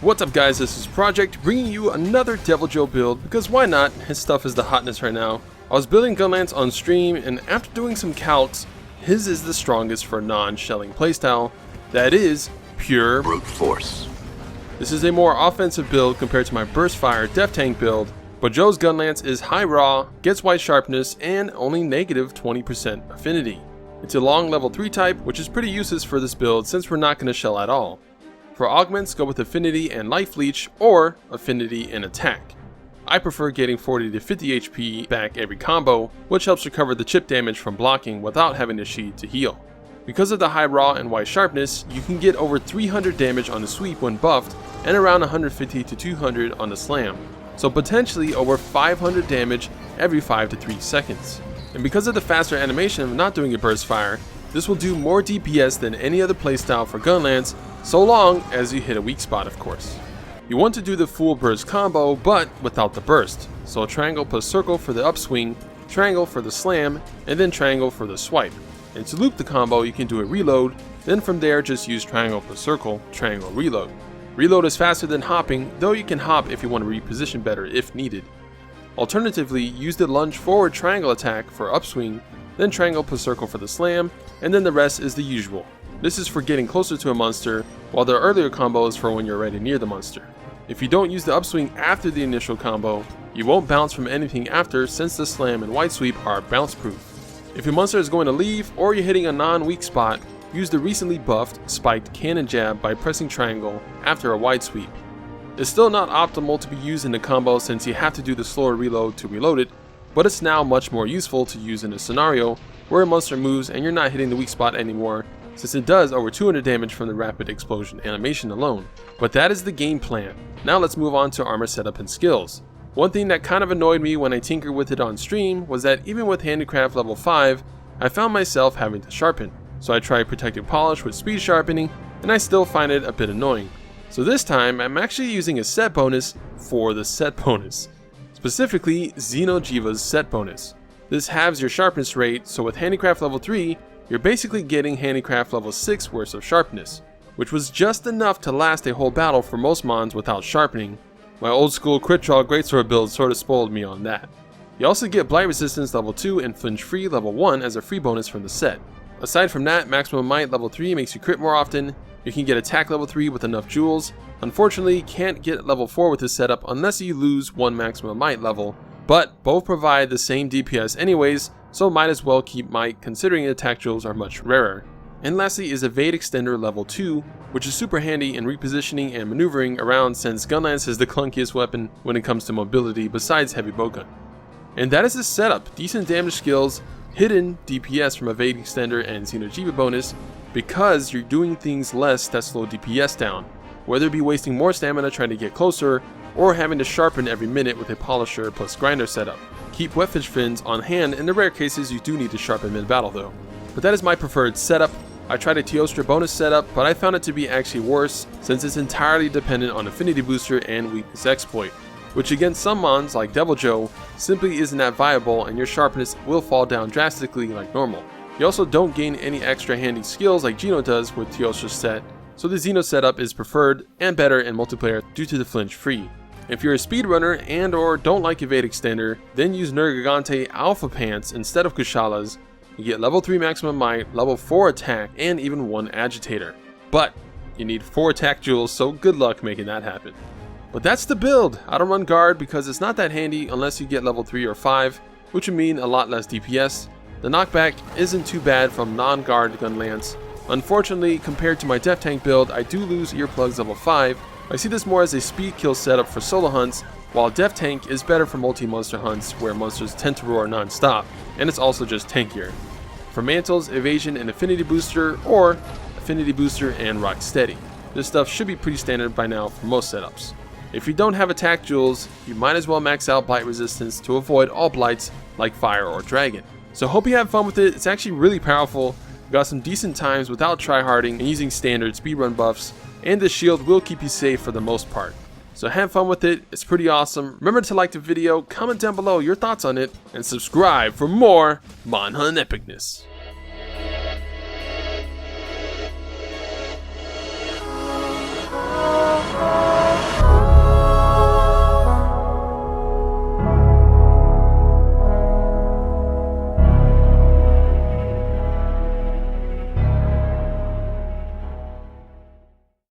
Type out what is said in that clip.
What's up guys, this is Project bringing you another Deviljho build because why not, his stuff is the hotness right now. I was building Gunlance on stream and after doing some calcs, his is the strongest for non-shelling playstyle, that is, pure brute force. This is a more offensive build compared to my burst fire def tank build, but Joe's Gunlance is high raw, gets white sharpness, and only negative 20% affinity. It's a long level 3 type, which is pretty useless for this build since we're not going to shell at all. For augments, go with affinity and life leech, or affinity and attack. I prefer getting 40 to 50 HP back every combo, which helps recover the chip damage from blocking without having to sheed to heal. Because of the high raw and white sharpness, you can get over 300 damage on the sweep when buffed, and around 150 to 200 on the slam, so potentially over 500 damage every 5 to 3 seconds. And because of the faster animation of not doing a burst fire, this will do more DPS than any other playstyle for Gunlance, so long as you hit a weak spot of course. You want to do the full burst combo but without the burst, so triangle plus circle for the upswing, triangle for the slam, and then triangle for the swipe. And to loop the combo you can do a reload, then from there just use triangle plus circle, triangle reload. Reload is faster than hopping, though you can hop if you want to reposition better if needed. Alternatively, use the lunge forward triangle attack for upswing, then triangle plus circle for the slam, and then the rest is the usual. This is for getting closer to a monster, while the earlier combo is for when you're already near the monster. If you don't use the upswing after the initial combo, you won't bounce from anything after since the slam and white sweep are bounce proof. If your monster is going to leave or you're hitting a non-weak spot, use the recently buffed spiked cannon jab by pressing triangle after a wide sweep. It's still not optimal to be used in the combo since you have to do the slower reload to reload it, but it's now much more useful to use in a scenario where a monster moves and you're not hitting the weak spot anymore, since it does over 200 damage from the rapid explosion animation alone. But that is the game plan. Now let's move on to armor setup and skills. One thing that kind of annoyed me when I tinkered with it on stream was that even with handicraft level 5, I found myself having to sharpen. So I tried protective polish with speed sharpening and I still find it a bit annoying. So this time I'm actually using a set bonus for the set bonus. Specifically Xeno'jiiva's set bonus. This halves your sharpness rate, so with handicraft level 3, you're basically getting handicraft level 6 worth of sharpness, which was just enough to last a whole battle for most mons without sharpening. My old school crit draw greatsword build sort of spoiled me on that. You also get blight resistance level 2 and flinch free level 1 as a free bonus from the set. Aside from that, maximum might level 3 makes you crit more often. You can get attack level 3 with enough jewels. Unfortunately, can't get level 4 with this setup unless you lose one maximum might level, but both provide the same DPS anyways, so might as well keep might considering attack jewels are much rarer. And lastly is evade extender level 2, which is super handy in repositioning and maneuvering around since Gunlance is the clunkiest weapon when it comes to mobility besides heavy bowgun. And that is the setup, decent damage skills, hidden DPS from evade extender and Xeno'jiiva bonus, because you're doing things less that slow DPS down, whether it be wasting more stamina trying to get closer, or having to sharpen every minute with a polisher plus grinder setup. Keep wetfish fins on hand in the rare cases you do need to sharpen mid-battle though. But that is my preferred setup. I tried a Teostra bonus setup, but I found it to be actually worse since it's entirely dependent on affinity booster and weakness exploit, which against some mons like Deviljho simply isn't that viable and your sharpness will fall down drastically like normal. You also don't gain any extra handy skills like Geno does with Teostra's set, so the Xeno setup is preferred and better in multiplayer due to the flinch free. If you're a speedrunner and or don't like evade extender, then use Nergigante Alpha Pants instead of Kushalas. You get level 3 maximum might, level 4 attack, and even 1 agitator. But you need 4 attack jewels, so good luck making that happen. But that's the build. I don't run guard because it's not that handy unless you get level 3 or 5, which would mean a lot less DPS. The knockback isn't too bad from non-guard Gunlance. Unfortunately, compared to my def tank build, I do lose earplugs level 5. I see this more as a speed kill setup for solo hunts, while def tank is better for multi-monster hunts where monsters tend to roar non-stop, and it's also just tankier. For mantles, evasion and affinity booster, or affinity booster and rock steady. This stuff should be pretty standard by now for most setups. If you don't have attack jewels, you might as well max out blight resistance to avoid all blights like fire or dragon. So hope you have fun with it. It's actually really powerful. Got some decent times without tryharding and using standard speedrun buffs, and the shield will keep you safe for the most part. So have fun with it, it's pretty awesome. Remember to like the video, comment down below your thoughts on it, and subscribe for more Mon Hunt epicness.